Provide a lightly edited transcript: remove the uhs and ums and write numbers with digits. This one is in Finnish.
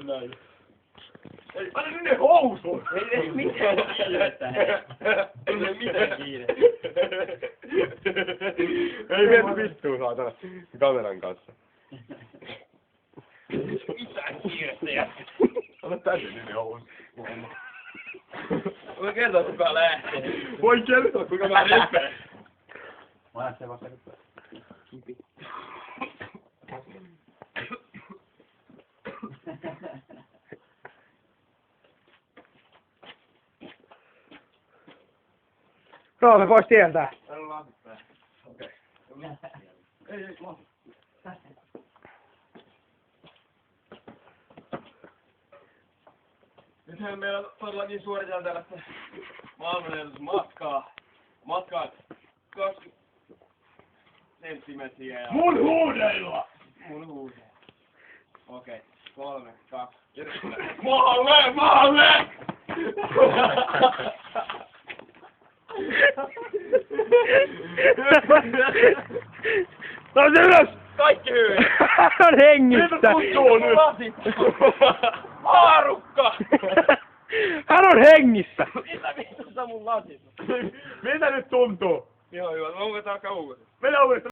näin. Ei, anna nyt ne housut! Ei mitään kiirettä. Ei mitään kiirettä. Ei mennä vittuun saatana kameran kanssa. Mitään kiirettä jätkä. Anna täysin nyt ne housut. Voi kertoa kuka lähtee. Voi kertoa kuinka mä repeen. Mä lähtee vasta nyt. Roope pois tieltä. Täällä on lasit päällä. Okei. Ei, lasit. Nythän meillä todellakin suoritetaan tällaista maailmanennätysmatkaa. Matkaa 20 senttimetriä ja... Mun huudeilla! Mun huudeilla. Okei. 3, 2... Maalle! Maalle! Nousi ylös! Kaikki hyvin! Hän on hengissä! Mitä tuntuu nyt? Haarukka! Hän on hengissä! Mitä vittu sä mun lasit? Miltä nyt tuntuu? Joo, joo. Onko tää alkaa uudestaan? Mennään uudestaan.